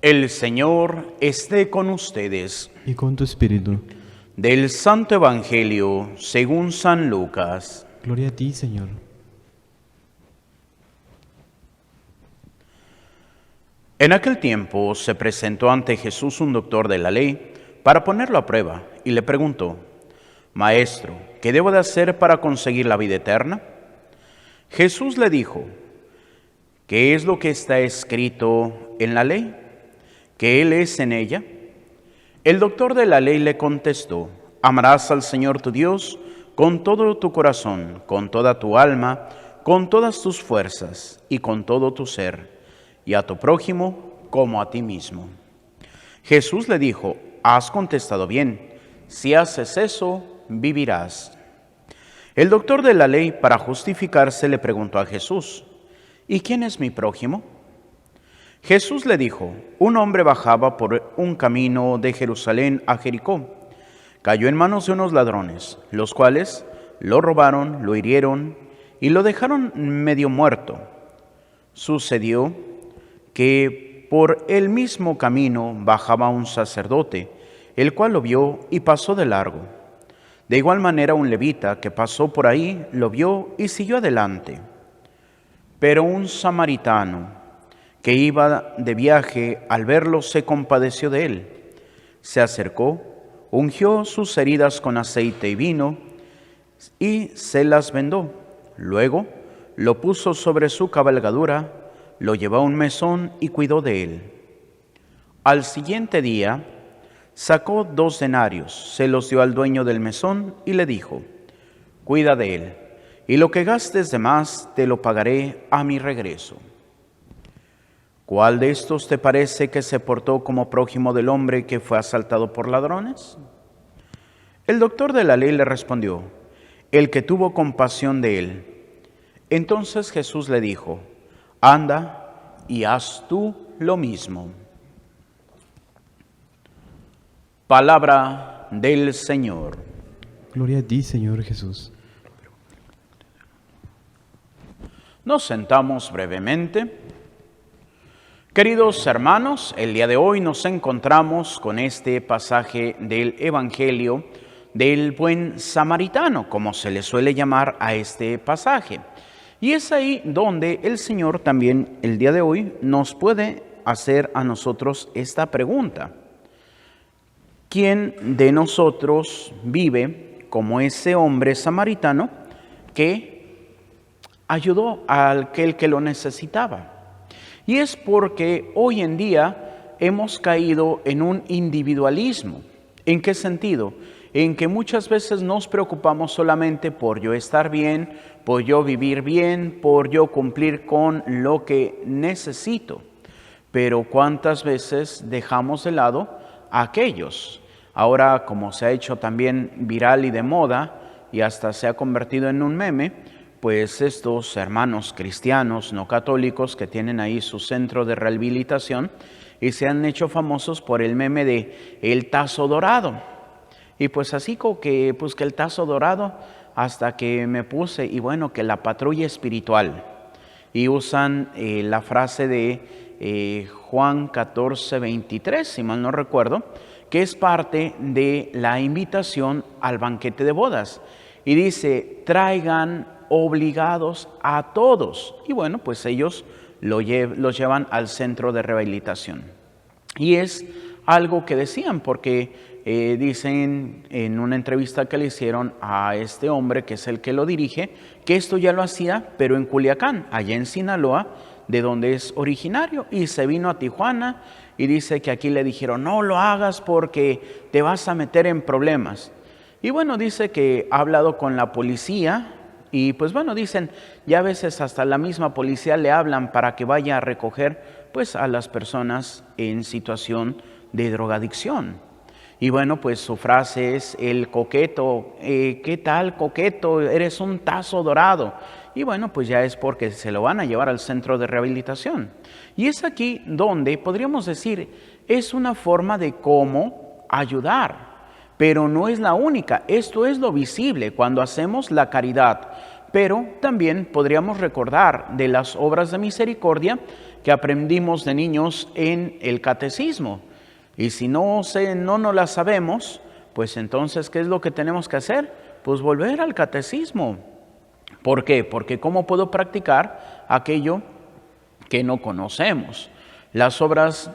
El Señor esté con ustedes. Y con tu espíritu. Del Santo Evangelio según San Lucas. Gloria a ti, Señor. En aquel tiempo se presentó ante Jesús un doctor de la ley para ponerlo a prueba y le preguntó: Maestro, ¿qué debo de hacer para conseguir la vida eterna? Jesús le dijo: ¿qué es lo que está escrito en la ley? ¿Qué lees en ella? El doctor de la ley le contestó: amarás al Señor tu Dios con todo tu corazón, con toda tu alma, con todas tus fuerzas y con todo tu ser, y a tu prójimo como a ti mismo. Jesús le dijo: has contestado bien, si haces eso, vivirás. El doctor de la ley, para justificarse, le preguntó a Jesús: ¿y quién es mi prójimo? Jesús le dijo: un hombre bajaba por un camino de Jerusalén a Jericó. Cayó en manos de unos ladrones, los cuales lo robaron, lo hirieron y lo dejaron medio muerto. Sucedió que por el mismo camino bajaba un sacerdote, el cual lo vio y pasó de largo. De igual manera un levita que pasó por ahí lo vio y siguió adelante. Pero un samaritano que iba de viaje, al verlo se compadeció de él. Se acercó, ungió sus heridas con aceite y vino y se las vendó. Luego lo puso sobre su cabalgadura, lo llevó a un mesón y cuidó de él. Al siguiente día sacó 2 denarios, se los dio al dueño del mesón y le dijo: cuida de él, y lo que gastes de más te lo pagaré a mi regreso. ¿Cuál de estos te parece que se portó como prójimo del hombre que fue asaltado por ladrones? El doctor de la ley le respondió: el que tuvo compasión de él. Entonces Jesús le dijo: anda y haz tú lo mismo. Palabra del Señor. Gloria a ti, Señor Jesús. Nos sentamos brevemente. Queridos hermanos, el día de hoy nos encontramos con este pasaje del Evangelio del buen samaritano, como se le suele llamar a este pasaje. Y es ahí donde el Señor también el día de hoy nos puede hacer a nosotros esta pregunta: ¿quién de nosotros vive como ese hombre samaritano que ayudó a aquel que lo necesitaba? Y es porque hoy en día hemos caído en un individualismo. ¿En qué sentido? En que muchas veces nos preocupamos solamente por yo estar bien, por yo vivir bien, por yo cumplir con lo que necesito. Pero ¿cuántas veces dejamos de lado a aquellos? Ahora, como se ha hecho también viral y de moda, y hasta se ha convertido en un meme, pues estos hermanos cristianos no católicos que tienen ahí su centro de rehabilitación y se han hecho famosos por el meme de el tazo dorado. Y pues así como que, pues que el tazo dorado, hasta que me puse, y bueno, que la patrulla espiritual. Y usan la frase de Juan 14:23, si mal no recuerdo, que es parte de la invitación al banquete de bodas. Y dice: traigan obligados a todos. Y bueno, pues ellos los llevan al centro de rehabilitación. Y es algo que decían, porque dicen en una entrevista que le hicieron a este hombre, que es el que lo dirige, que esto ya lo hacía, pero en Culiacán, allá en Sinaloa, de donde es originario, y se vino a Tijuana, y dice que aquí le dijeron: no lo hagas porque te vas a meter en problemas. Y bueno, dice que ha hablado con la policía, y pues bueno, dicen, ya a veces hasta la misma policía le hablan para que vaya a recoger pues a las personas en situación de drogadicción. Y bueno, pues su frase es el coqueto: ¿qué tal, coqueto? Eres un tazo dorado. Y bueno, pues ya es porque se lo van a llevar al centro de rehabilitación. Y es aquí donde podríamos decir, es una forma de cómo ayudar. Pero no es la única. Esto es lo visible cuando hacemos la caridad. Pero también podríamos recordar de las obras de misericordia que aprendimos de niños en el catecismo. Y si no nos la sabemos, pues entonces, ¿qué es lo que tenemos que hacer? Pues volver al catecismo. ¿Por qué? Porque ¿cómo puedo practicar aquello que no conocemos? Las obras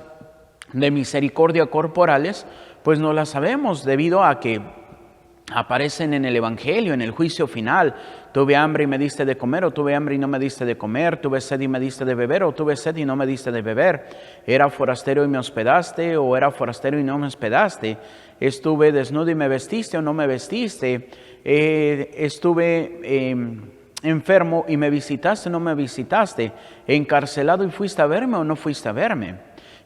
de misericordia corporales, pues no las sabemos debido a que aparecen en el Evangelio, en el juicio final. Tuve hambre y me diste de comer, o tuve hambre y no me diste de comer. Tuve sed y me diste de beber, o tuve sed y no me diste de beber. Era forastero y me hospedaste, o era forastero y no me hospedaste. Estuve desnudo y me vestiste, o no me vestiste. Estuve enfermo y me visitaste, o no me visitaste. Encarcelado y fuiste a verme, o no fuiste a verme.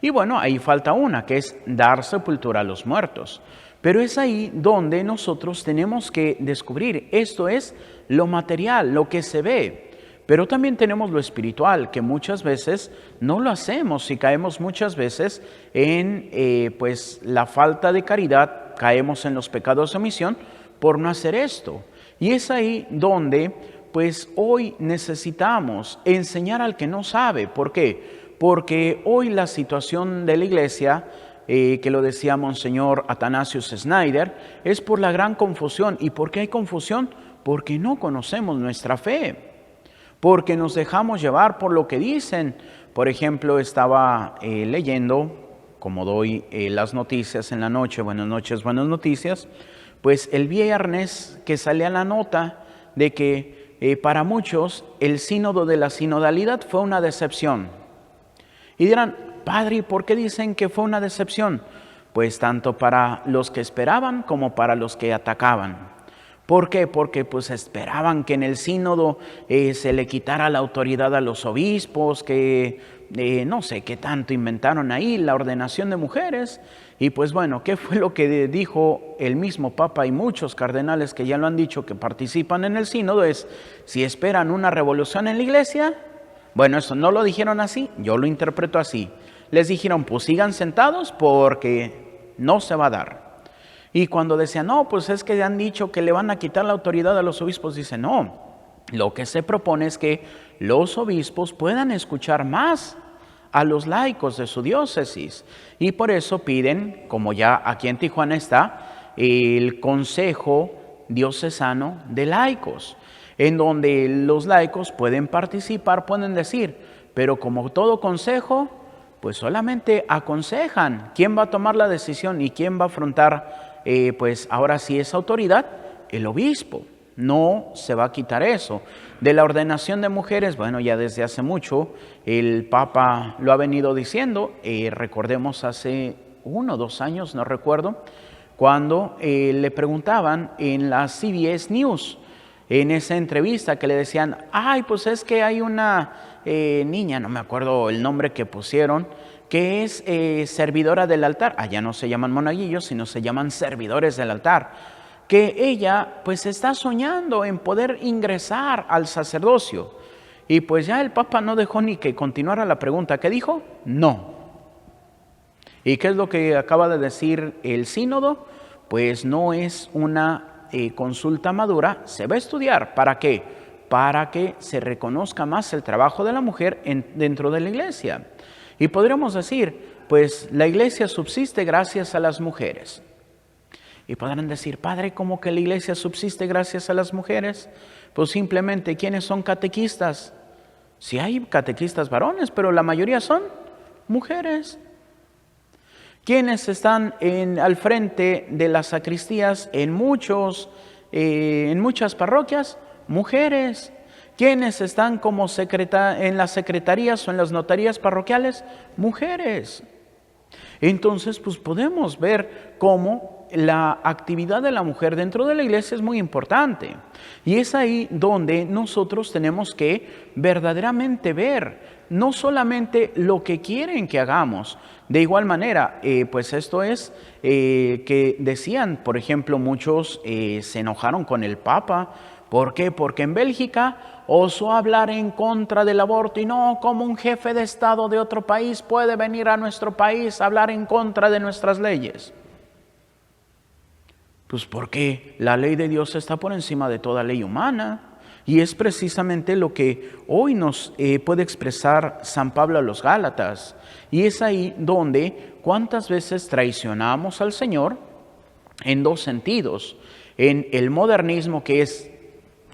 Y bueno, ahí falta una, que es dar sepultura a los muertos. Pero es ahí donde nosotros tenemos que descubrir, esto es lo material, lo que se ve. Pero también tenemos lo espiritual, que muchas veces no lo hacemos y caemos muchas veces en pues la falta de caridad, caemos en los pecados de omisión por no hacer esto. Y es ahí donde pues hoy necesitamos enseñar al que no sabe. ¿Por qué? Porque hoy la situación de la iglesia, que lo decía Monseñor Athanasius Schneider, es por la gran confusión. ¿Y por qué hay confusión? Porque no conocemos nuestra fe, porque nos dejamos llevar por lo que dicen. Por ejemplo, estaba leyendo, como doy las noticias en la noche, buenas noches, buenas noticias, pues el viernes que salía la nota de que para muchos el sínodo de la sinodalidad fue una decepción. Y dirán, Padre, ¿por qué dicen que fue una decepción? Pues tanto para los que esperaban como para los que atacaban. ¿Por qué? Porque pues esperaban que en el sínodo se le quitara la autoridad a los obispos, que no sé qué tanto inventaron ahí, la ordenación de mujeres. Y pues bueno, ¿qué fue lo que dijo el mismo Papa y muchos cardenales que ya lo han dicho que participan en el sínodo? Es, si esperan una revolución en la iglesia, bueno, eso no lo dijeron así, yo lo interpreto así. Les dijeron, pues sigan sentados porque no se va a dar. Y cuando decían, no, pues es que han dicho que le van a quitar la autoridad a los obispos, dice, no, lo que se propone es que los obispos puedan escuchar más a los laicos de su diócesis. Y por eso piden, como ya aquí en Tijuana está, el Consejo Diocesano de Laicos, en donde los laicos pueden participar, pueden decir, pero como todo consejo, pues solamente aconsejan. ¿Quién va a tomar la decisión y quién va a afrontar, pues ahora sí esa autoridad? El obispo. No se va a quitar eso. De la ordenación de mujeres, bueno, ya desde hace mucho el Papa lo ha venido diciendo. Recordemos hace 1 o 2 años, no recuerdo, cuando le preguntaban en la CBS News, en esa entrevista que le decían, ay, pues es que hay una niña, no me acuerdo el nombre que pusieron, que es servidora del altar. Allá no se llaman monaguillos, sino se llaman servidores del altar. Que ella pues está soñando en poder ingresar al sacerdocio. Y pues ya el Papa no dejó ni que continuara la pregunta. ¿Qué dijo? No. ¿Y qué es lo que acaba de decir el sínodo? Pues no es una consulta madura, se va a estudiar. ¿Para qué? Para que se reconozca más el trabajo de la mujer dentro de la iglesia. Y podríamos decir, pues la iglesia subsiste gracias a las mujeres. Y podrán decir, Padre, ¿cómo que la iglesia subsiste gracias a las mujeres? Pues simplemente, ¿quiénes son catequistas? Sí hay catequistas varones, pero la mayoría son mujeres. ¿Quiénes están al frente de las sacristías en muchas parroquias? Mujeres. ¿Quiénes están como en las secretarías o en las notarías parroquiales? Mujeres. Entonces, pues podemos ver cómo la actividad de la mujer dentro de la iglesia es muy importante. Y es ahí donde nosotros tenemos que verdaderamente ver, no solamente lo que quieren que hagamos. De igual manera, pues esto es que decían, por ejemplo, muchos se enojaron con el Papa. ¿Por qué? Porque en Bélgica osó hablar en contra del aborto y no, como un jefe de Estado de otro país puede venir a nuestro país a hablar en contra de nuestras leyes. Pues porque la ley de Dios está por encima de toda ley humana. Y es precisamente lo que hoy nos puede expresar San Pablo a los Gálatas. Y es ahí donde cuántas veces traicionamos al Señor en dos sentidos. En el modernismo, que es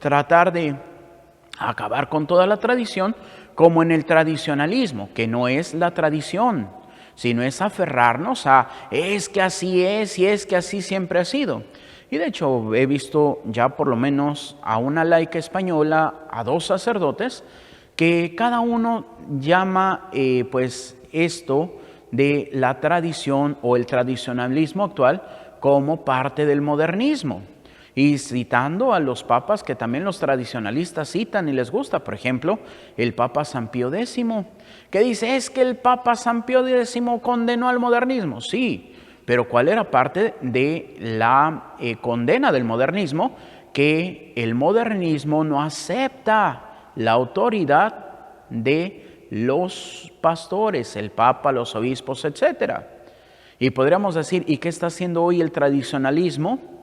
tratar de acabar con toda la tradición, como en el tradicionalismo, que no es la tradición, sino es aferrarnos a es que así es y es que así siempre ha sido. Y de hecho he visto ya por lo menos a una laica española, a dos sacerdotes, que cada uno llama pues esto de la tradición o el tradicionalismo actual como parte del modernismo. Y citando a los papas que también los tradicionalistas citan y les gusta, por ejemplo, el Papa San Pío X, que dice, es que el Papa San Pío X condenó al modernismo. Sí, pero ¿cuál era parte de la condena del modernismo? Que el modernismo no acepta la autoridad de los pastores, el Papa, los obispos, etc. Y podríamos decir, ¿y qué está haciendo hoy el tradicionalismo?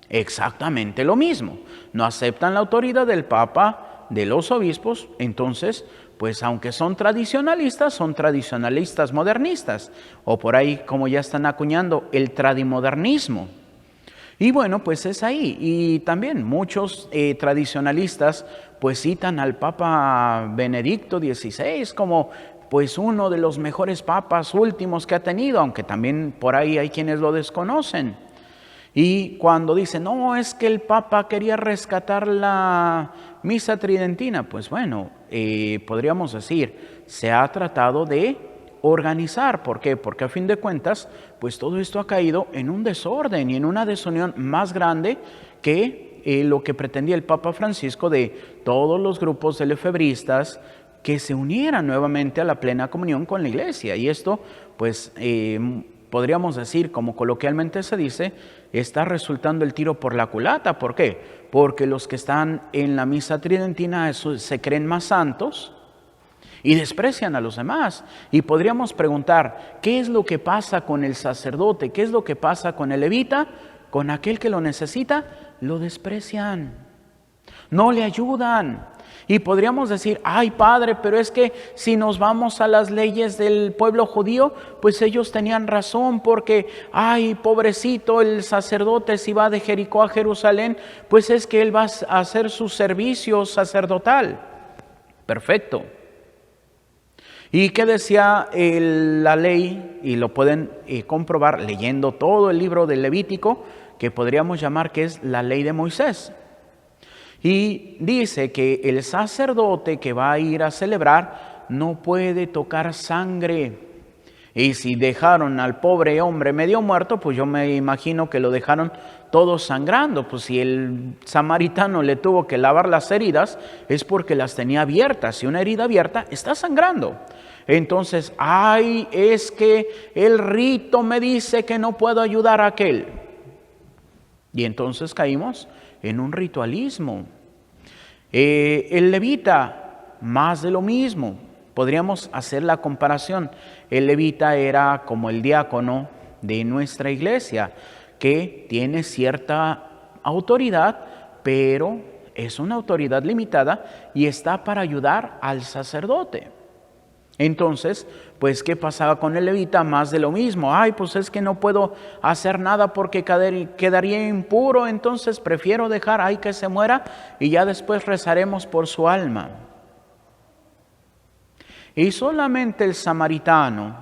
Exactamente lo mismo. No aceptan la autoridad del Papa, de los obispos, entonces, pues aunque son tradicionalistas modernistas, o por ahí como ya están acuñando el tradimodernismo. Y bueno, pues es ahí. Y también muchos tradicionalistas pues citan al Papa Benedicto XVI como pues uno de los mejores papas últimos que ha tenido, aunque también por ahí hay quienes lo desconocen. Y cuando dicen, no, es que el Papa quería rescatar la misa tridentina, pues bueno, podríamos decir, se ha tratado de organizar. ¿Por qué? Porque a fin de cuentas, pues todo esto ha caído en un desorden y en una desunión más grande que lo que pretendía el Papa Francisco de todos los grupos de lefebristas que se unieran nuevamente a la plena comunión con la Iglesia. Y esto, pues, podríamos decir, como coloquialmente se dice, está resultando el tiro por la culata. ¿Por qué? Porque los que están en la misa tridentina se creen más santos y desprecian a los demás. Y podríamos preguntar, ¿qué es lo que pasa con el sacerdote? ¿Qué es lo que pasa con el levita? Con aquel que lo necesita, lo desprecian, no le ayudan. Y podríamos decir, ay padre, pero es que si nos vamos a las leyes del pueblo judío, pues ellos tenían razón porque, ay pobrecito el sacerdote si va de Jericó a Jerusalén, pues es que él va a hacer su servicio sacerdotal. Perfecto. ¿Y qué decía la ley? Y lo pueden comprobar leyendo todo el libro del Levítico, que podríamos llamar que es la ley de Moisés. Y dice que el sacerdote que va a ir a celebrar no puede tocar sangre. Y si dejaron al pobre hombre medio muerto, pues yo me imagino que lo dejaron todo sangrando. Pues si el samaritano le tuvo que lavar las heridas, es porque las tenía abiertas. Si una herida abierta está sangrando. Entonces, ay, es que el rito me dice que no puedo ayudar a aquel. Y entonces caímos en un ritualismo. El levita, más de lo mismo. Podríamos hacer la comparación. El levita era como el diácono de nuestra iglesia, que tiene cierta autoridad, pero es una autoridad limitada y está para ayudar al sacerdote. Entonces, pues, ¿qué pasaba con el levita? Más de lo mismo. Ay, pues es que no puedo hacer nada porque quedaría impuro, entonces prefiero dejar, ay, que se muera y ya después rezaremos por su alma. Y solamente el samaritano,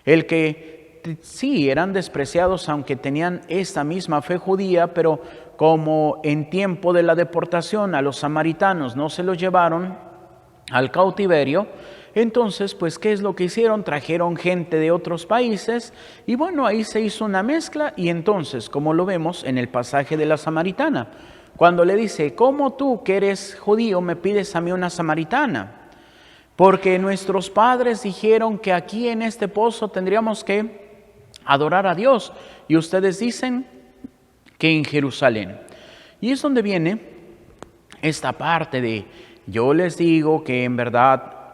el que sí eran despreciados aunque tenían esta misma fe judía, pero como en tiempo de la deportación a los samaritanos no se los llevaron al cautiverio, entonces, pues, ¿qué es lo que hicieron? Trajeron gente de otros países y bueno, ahí se hizo una mezcla y entonces, como lo vemos en el pasaje de la samaritana, cuando le dice, ¿cómo tú que eres judío me pides a mí una samaritana? Porque nuestros padres dijeron que aquí en este pozo tendríamos que adorar a Dios y ustedes dicen que en Jerusalén. Y es donde viene esta parte de, yo les digo que en verdad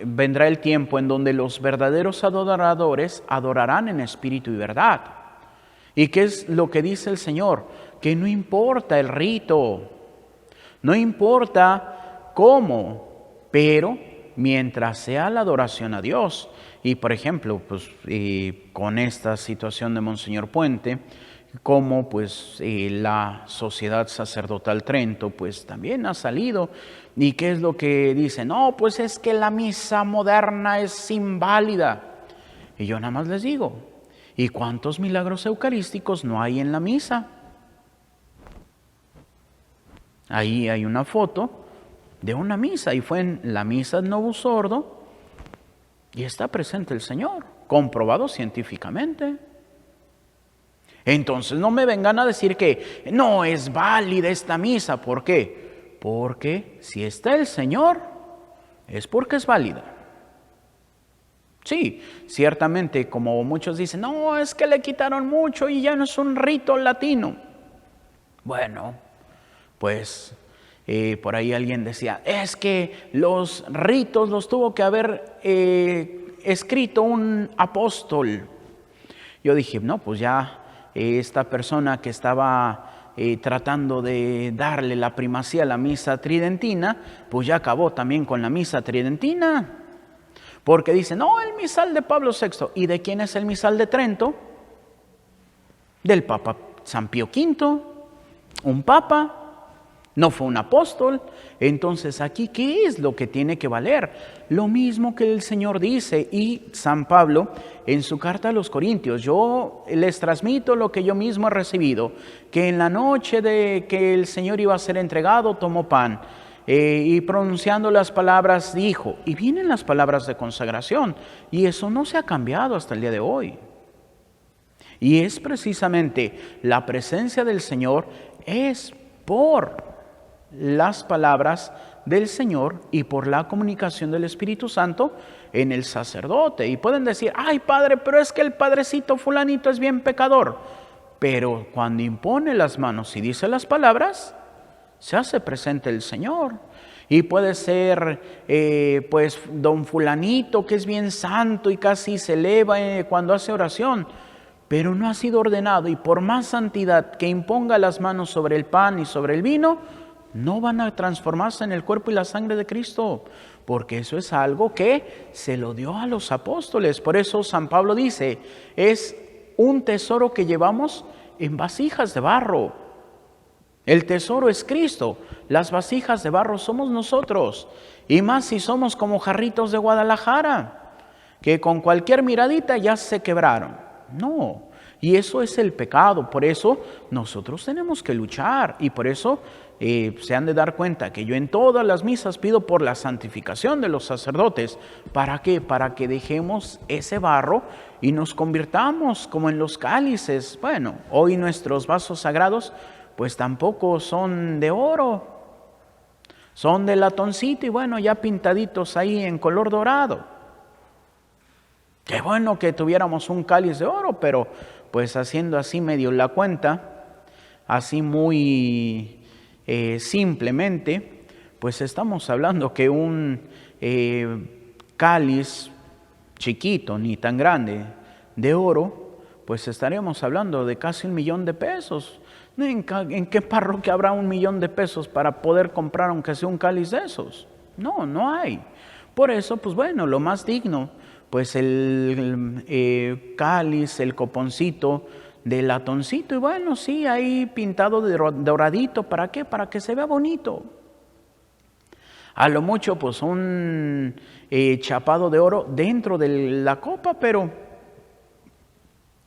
vendrá el tiempo en donde los verdaderos adoradores adorarán en espíritu y verdad. ¿Y qué es lo que dice el Señor? Que no importa el rito, No importa cómo, pero mientras sea la adoración a Dios. Y por ejemplo, pues con esta situación de Monseñor Puente, como pues la Sociedad Sacerdotal Trento pues también ha salido. ¿Y qué es lo que dice? No, pues es que la misa moderna es inválida. Y yo nada más les digo, ¿y cuántos milagros eucarísticos no hay en la misa? Ahí hay una foto de una misa y fue en la misa de Novus Ordo y está presente el Señor, comprobado científicamente. Entonces no me vengan a decir que no es válida esta misa. ¿Por qué? Porque si está el Señor es porque es válida. Sí, ciertamente, como muchos dicen, no, es que le quitaron mucho y ya no es un rito latino. Bueno, pues por ahí alguien decía, es que los ritos los tuvo que haber escrito un apóstol. Yo dije, no, pues ya esta persona que estaba tratando de darle la primacía a la misa tridentina, pues ya acabó también con la misa tridentina. Porque dice, no, el misal de Pablo VI. ¿Y de quién es el misal de Trento? Del Papa San Pío V, un papa, no fue un apóstol. Entonces aquí, ¿qué es lo que tiene que valer? Lo mismo que el Señor dice, y San Pablo en su carta a los Corintios, yo les transmito lo que yo mismo he recibido, que en la noche de que el Señor iba a ser entregado, tomó pan, y pronunciando las palabras dijo, y vienen las palabras de consagración, y eso no se ha cambiado hasta el día de hoy. Y es precisamente la presencia del Señor es por las palabras del Señor y por la comunicación del Espíritu Santo en el sacerdote. Y pueden decir, ay padre, pero es que el padrecito fulanito es bien pecador. Pero cuando impone las manos y dice las palabras, se hace presente el Señor. Y puede ser pues don fulanito que es bien santo y casi se eleva cuando hace oración, pero no ha sido ordenado, y por más santidad que imponga las manos sobre el pan y sobre el vino, no van a transformarse en el cuerpo y la sangre de Cristo, porque eso es algo que se lo dio a los apóstoles. Por eso San Pablo dice, es un tesoro que llevamos en vasijas de barro. El tesoro es Cristo, las vasijas de barro somos nosotros, y más si somos como jarritos de Guadalajara, que con cualquier miradita ya se quebraron. No, y eso es el pecado. Por eso nosotros tenemos que luchar, y por eso se han de dar cuenta que yo en todas las misas pido por la santificación de los sacerdotes. ¿Para qué? Para que dejemos ese barro y nos convirtamos como en los cálices. Bueno, hoy nuestros vasos sagrados pues tampoco son de oro, son de latoncito y bueno, ya pintaditos ahí en color dorado. Qué bueno que tuviéramos un cáliz de oro, pero pues haciendo así medio la cuenta, así muy simplemente, pues estamos hablando que un cáliz chiquito, ni tan grande, de oro, pues estaríamos hablando de casi 1,000,000 de pesos. ¿En qué parroquia habrá 1,000,000 de pesos para poder comprar aunque sea un cáliz de esos? No, no hay. Por eso, pues bueno, lo más digno, pues el cáliz, el coponcito de latoncito, y bueno, sí, ahí pintado de doradito. ¿Para qué? Para que se vea bonito. A lo mucho, pues un chapado de oro dentro de la copa, pero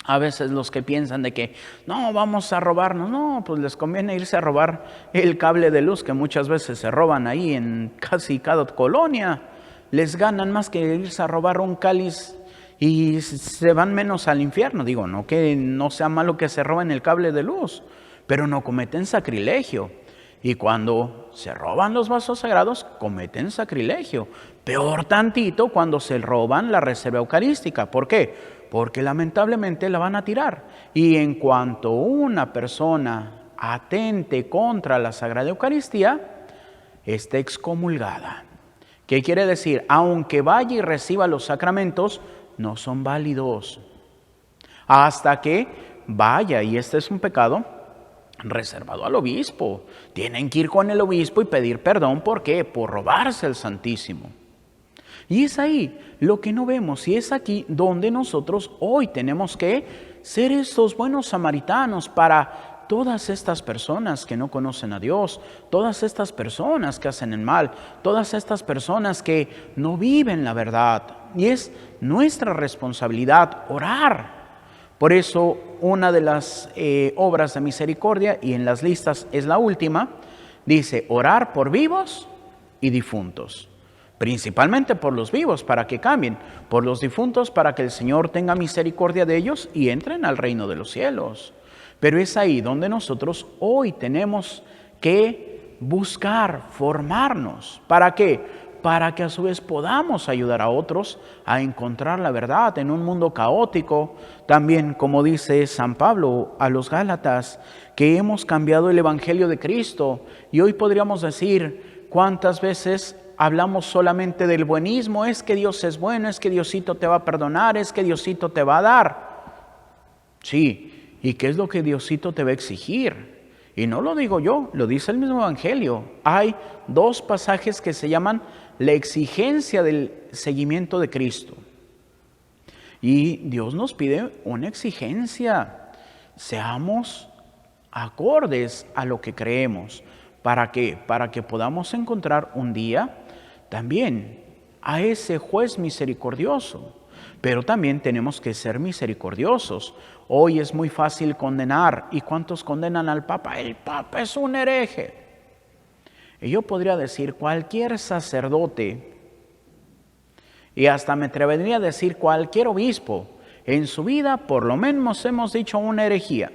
a veces los que piensan de que no, vamos a robarnos, no, pues les conviene irse a robar el cable de luz que muchas veces se roban ahí en casi cada colonia. Les ganan más que irse a robar un cáliz y se van menos al infierno. Digo, no que no sea malo que se roben el cable de luz, pero no cometen sacrilegio. Y cuando se roban los vasos sagrados, cometen sacrilegio. Peor tantito cuando se roban la reserva eucarística. ¿Por qué? Porque lamentablemente la van a tirar. Y en cuanto una persona atente contra la Sagrada Eucaristía, está excomulgada. ¿Qué quiere decir? Aunque vaya y reciba los sacramentos, no son válidos. Hasta que vaya, y este es un pecado, reservado al obispo. Tienen que ir con el obispo y pedir perdón. ¿Por qué? Por robarse el Santísimo. Y es ahí lo que no vemos, y es aquí donde nosotros hoy tenemos que ser estos buenos samaritanos para todas estas personas que no conocen a Dios, todas estas personas que hacen el mal, todas estas personas que no viven la verdad. Y es nuestra responsabilidad orar. Por eso una de las obras de misericordia, y en las listas es la última, dice orar por vivos y difuntos. Principalmente por los vivos para que cambien, por los difuntos para que el Señor tenga misericordia de ellos y entren al reino de los cielos. Pero es ahí donde nosotros hoy tenemos que buscar formarnos. ¿Para qué? Para que a su vez podamos ayudar a otros a encontrar la verdad en un mundo caótico. También, como dice San Pablo a los Gálatas, que hemos cambiado el Evangelio de Cristo. Y hoy podríamos decir, ¿cuántas veces hablamos solamente del buenismo? Es que Dios es bueno, es que Diosito te va a perdonar, es que Diosito te va a dar. Sí, ¿y qué es lo que Diosito te va a exigir? Y no lo digo yo, lo dice el mismo Evangelio. Hay dos pasajes que se llaman la exigencia del seguimiento de Cristo. Y Dios nos pide una exigencia. Seamos acordes a lo que creemos. ¿Para qué? Para que podamos encontrar un día también a ese juez misericordioso. Pero también tenemos que ser misericordiosos. Hoy es muy fácil condenar. ¿Y cuántos condenan al Papa? El Papa es un hereje. Y yo podría decir cualquier sacerdote, y hasta me atrevería a decir cualquier obispo, en su vida por lo menos hemos dicho una herejía.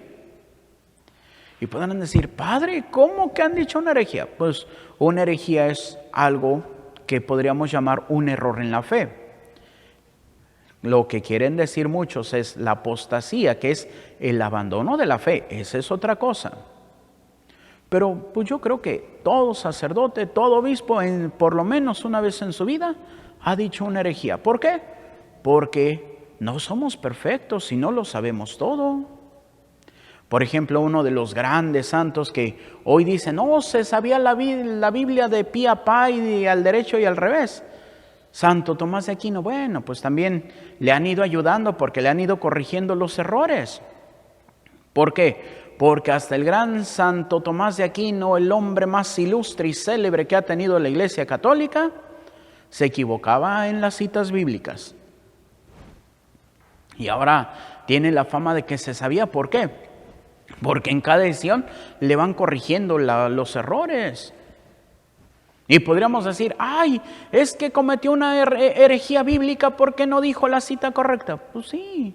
Y podrán decir, padre, ¿cómo que han dicho una herejía? Pues una herejía es algo que podríamos llamar un error en la fe. Lo que quieren decir muchos es la apostasía, que es el abandono de la fe. Esa es otra cosa. Pero pues yo creo que todo sacerdote, todo obispo, por lo menos una vez en su vida, ha dicho una herejía. ¿Por qué? Porque no somos perfectos y no lo sabemos todo. Por ejemplo, uno de los grandes santos que hoy dice, no, se sabía la Biblia de pie a pa y al derecho y al revés. Santo Tomás de Aquino, bueno, pues también le han ido ayudando porque le han ido corrigiendo los errores. ¿Por qué? Porque hasta el gran Santo Tomás de Aquino, el hombre más ilustre y célebre que ha tenido la Iglesia Católica, se equivocaba en las citas bíblicas. Y ahora tiene la fama de que se sabía. ¿Por qué? Porque en cada edición le van corrigiendo los errores. Y podríamos decir, ay, es que cometió una herejía bíblica porque no dijo la cita correcta. Pues sí.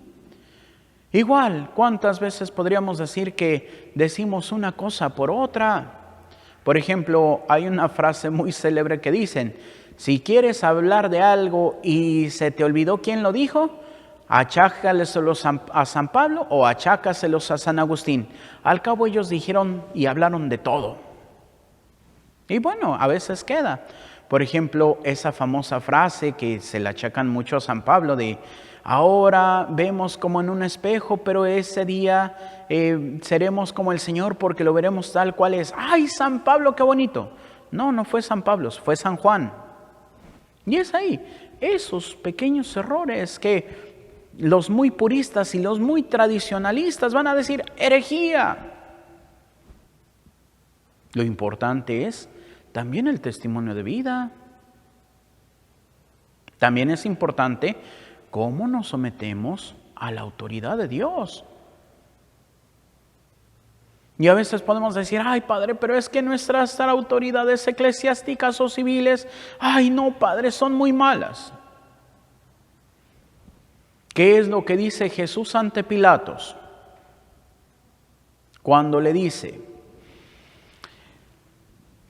Igual, ¿cuántas veces podríamos decir que decimos una cosa por otra? Por ejemplo, hay una frase muy célebre que dicen, si quieres hablar de algo y se te olvidó quién lo dijo, achácaselos a San Pablo o achácaselos a San Agustín. Al cabo ellos dijeron y hablaron de todo. Y bueno, a veces queda. Por ejemplo, esa famosa frase que se la achacan mucho a San Pablo de ahora vemos como en un espejo, pero ese día seremos como el Señor porque lo veremos tal cual es. ¡Ay, San Pablo, qué bonito! No, no fue San Pablo, fue San Juan. Y es ahí, esos pequeños errores que los muy puristas y los muy tradicionalistas van a decir herejía. Lo importante es también el testimonio de vida. También es importante cómo nos sometemos a la autoridad de Dios. Y a veces podemos decir, ay Padre, pero es que nuestras autoridades eclesiásticas o civiles, ay no Padre, son muy malas. ¿Qué es lo que dice Jesús ante Pilatos? Cuando le dice,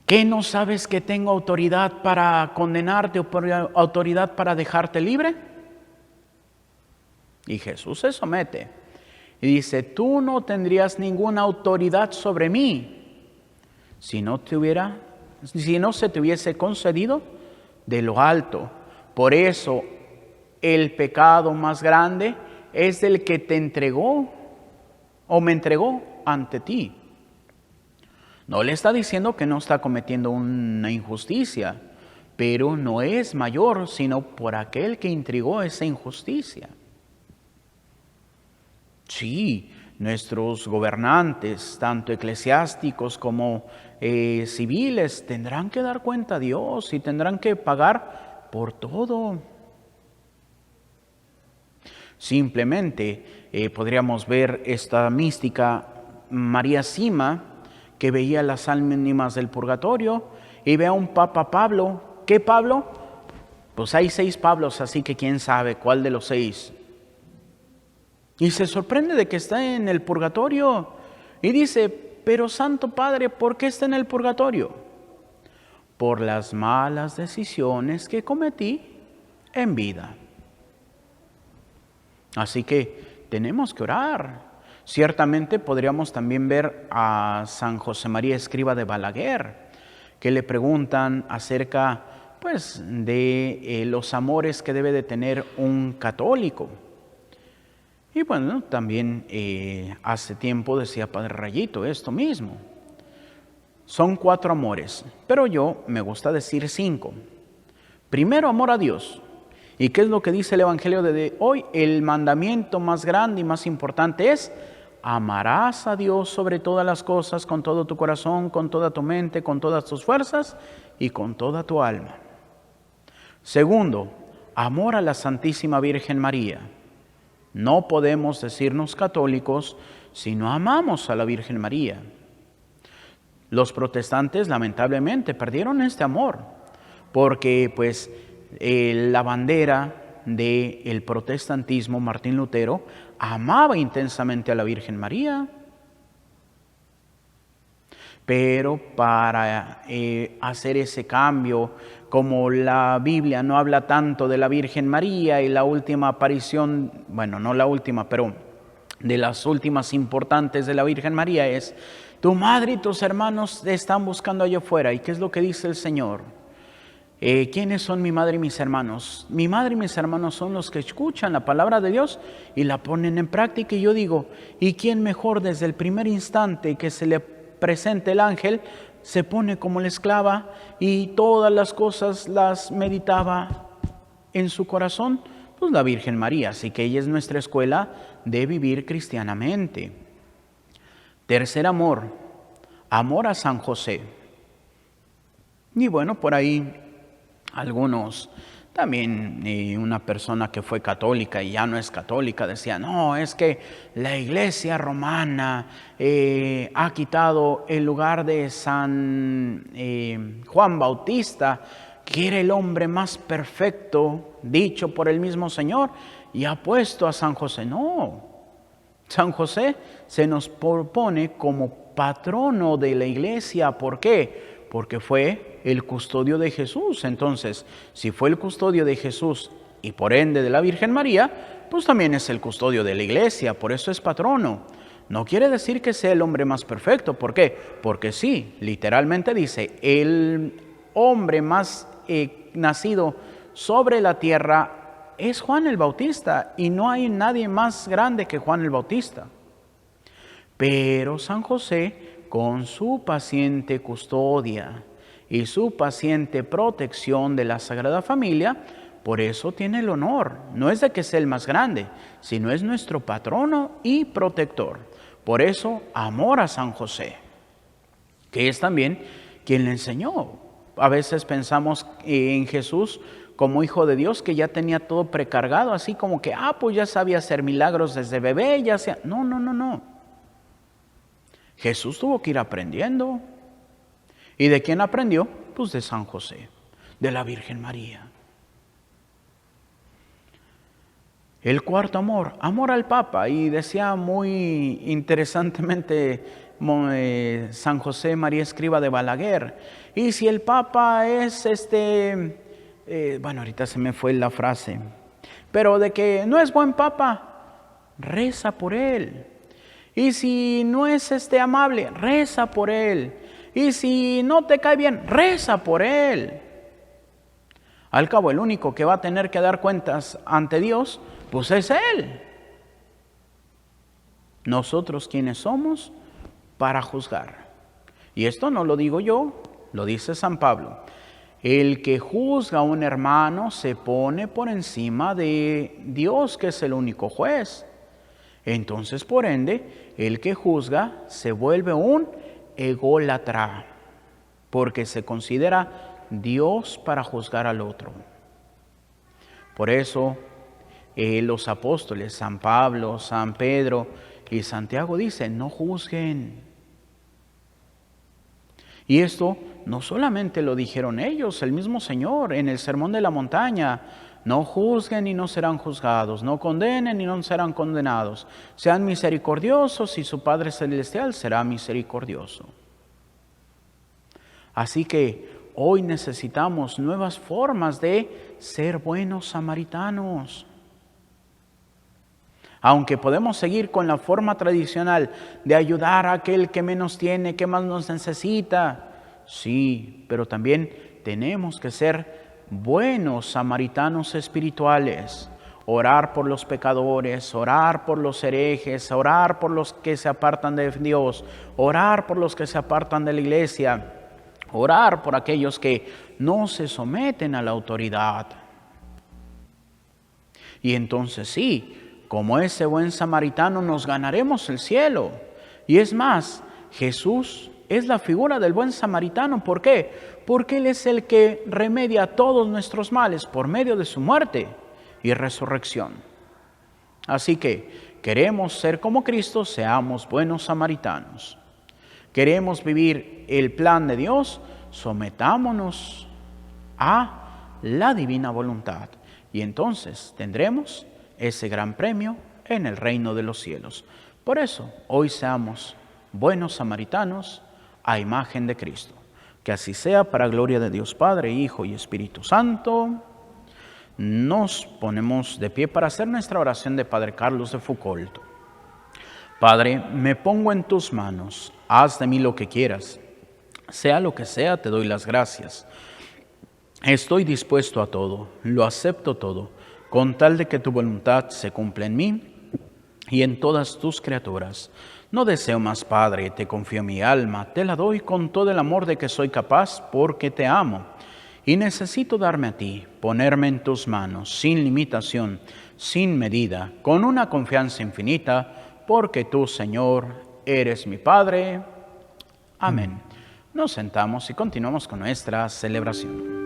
¿qué no sabes que tengo autoridad para condenarte o autoridad para dejarte libre? Y Jesús se somete y dice, tú no tendrías ninguna autoridad sobre mí si no se te hubiese concedido de lo alto. Por eso el pecado más grande es el que te entregó o me entregó ante ti. No le está diciendo que no está cometiendo una injusticia, pero no es mayor sino por aquel que intrigó esa injusticia. Sí, nuestros gobernantes, tanto eclesiásticos como civiles, tendrán que dar cuenta a Dios y tendrán que pagar por todo. Simplemente podríamos ver esta mística María Sima, que veía las ánimas del purgatorio y ve a un Papa Pablo. ¿Qué Pablo? Pues hay 6 Pablos, así que quién sabe cuál de los 6. Y se sorprende de que está en el purgatorio y dice, pero Santo Padre, ¿por qué está en el purgatorio? Por las malas decisiones que cometí en vida. Así que tenemos que orar. Ciertamente podríamos también ver a San José María Escriba de Balaguer, que le preguntan acerca pues, de los amores que debe de tener un católico. Y bueno, también hace tiempo decía Padre Rayito esto mismo. Son 4 amores, pero yo me gusta decir 5. Primero, amor a Dios. ¿Y qué es lo que dice el Evangelio de hoy? El mandamiento más grande y más importante es: amarás a Dios sobre todas las cosas, con todo tu corazón, con toda tu mente, con todas tus fuerzas y con toda tu alma. Segundo, amor a la Santísima Virgen María. No podemos decirnos católicos si no amamos a la Virgen María. Los protestantes lamentablemente perdieron este amor, porque pues la bandera del protestantismo, Martín Lutero, amaba intensamente a la Virgen María. Pero para hacer ese cambio, como la Biblia no habla tanto de la Virgen María y la última aparición, bueno, no la última, pero de las últimas importantes de la Virgen María es: tu madre y tus hermanos te están buscando allá afuera. ¿Y qué es lo que dice el Señor? ¿Quiénes son mi madre y mis hermanos? Mi madre y mis hermanos son los que escuchan la palabra de Dios y la ponen en práctica. Y yo digo, ¿y quién mejor desde el primer instante que se le presente el ángel, se pone como la esclava y todas las cosas las meditaba en su corazón? Pues la Virgen María. Así que ella es nuestra escuela de vivir cristianamente. Tercer amor, amor a San José. Y bueno, por ahí algunos, también una persona que fue católica y ya no es católica, decía, no, es que la Iglesia romana ha quitado el lugar de San Juan Bautista, que era el hombre más perfecto, dicho por el mismo Señor, y ha puesto a San José. No, San José se nos propone como patrono de la Iglesia. ¿Por qué? Porque fue el custodio de Jesús. Entonces, si fue el custodio de Jesús y por ende de la Virgen María, pues también es el custodio de la Iglesia, por eso es patrono. No quiere decir que sea el hombre más perfecto. ¿Por qué? Porque sí, literalmente dice, el hombre más nacido sobre la tierra es Juan el Bautista, y no hay nadie más grande que Juan el Bautista. Pero San José, con su paciente custodia y su paciente protección de la Sagrada Familia, por eso tiene el honor. No es de que sea el más grande, sino es nuestro patrono y protector. Por eso, amor a San José, que es también quien le enseñó. A veces pensamos en Jesús como hijo de Dios, que ya tenía todo precargado, así como que, pues ya sabía hacer milagros desde bebé, ya sea. No. Jesús tuvo que ir aprendiendo. ¿Y de quién aprendió? Pues de San José, de la Virgen María. El cuarto amor, amor al Papa. Y decía muy interesantemente San José María Escriba de Balaguer, y si el Papa es bueno, ahorita se me fue la frase, pero de que no es buen Papa, reza por él. Y si no es amable, reza por él. Y si no te cae bien, reza por él. Al cabo, el único que va a tener que dar cuentas ante Dios, pues es él. Nosotros, ¿quiénes somos para juzgar? Y esto no lo digo yo, lo dice San Pablo. El que juzga a un hermano se pone por encima de Dios, que es el único juez. Entonces, por ende, el que juzga se vuelve un ególatra, porque se considera Dios para juzgar al otro. Por eso, los apóstoles, San Pablo, San Pedro y Santiago dicen, no juzguen. Y esto no solamente lo dijeron ellos, el mismo Señor en el Sermón de la Montaña. No juzguen y no serán juzgados, no condenen y no serán condenados. Sean misericordiosos y su Padre Celestial será misericordioso. Así que hoy necesitamos nuevas formas de ser buenos samaritanos. Aunque podemos seguir con la forma tradicional de ayudar a aquel que menos tiene, que más nos necesita, sí, pero también tenemos que ser buenos samaritanos espirituales. Orar por los pecadores, orar por los herejes, orar por los que se apartan de Dios, orar por los que se apartan de la iglesia, orar por aquellos que no se someten a la autoridad. Y entonces sí, como ese buen samaritano nos ganaremos el cielo. Y es más, Jesús es la figura del buen samaritano. ¿Por qué? Porque Él es el que remedia todos nuestros males por medio de su muerte y resurrección. Así que queremos ser como Cristo, seamos buenos samaritanos. Queremos vivir el plan de Dios, sometámonos a la divina voluntad. Y entonces tendremos ese gran premio en el reino de los cielos. Por eso, hoy seamos buenos samaritanos a imagen de Cristo. Que así sea, para gloria de Dios Padre, Hijo y Espíritu Santo. Nos ponemos de pie para hacer nuestra oración de Padre Carlos de Foucault. Padre, me pongo en tus manos, haz de mí lo que quieras. Sea lo que sea, te doy las gracias. Estoy dispuesto a todo, lo acepto todo, con tal de que tu voluntad se cumpla en mí y en todas tus criaturas. No deseo más, Padre, te confío mi alma, te la doy con todo el amor de que soy capaz, porque te amo. Y necesito darme a ti, ponerme en tus manos, sin limitación, sin medida, con una confianza infinita, porque tú, Señor, eres mi Padre. Amén. Nos sentamos y continuamos con nuestra celebración.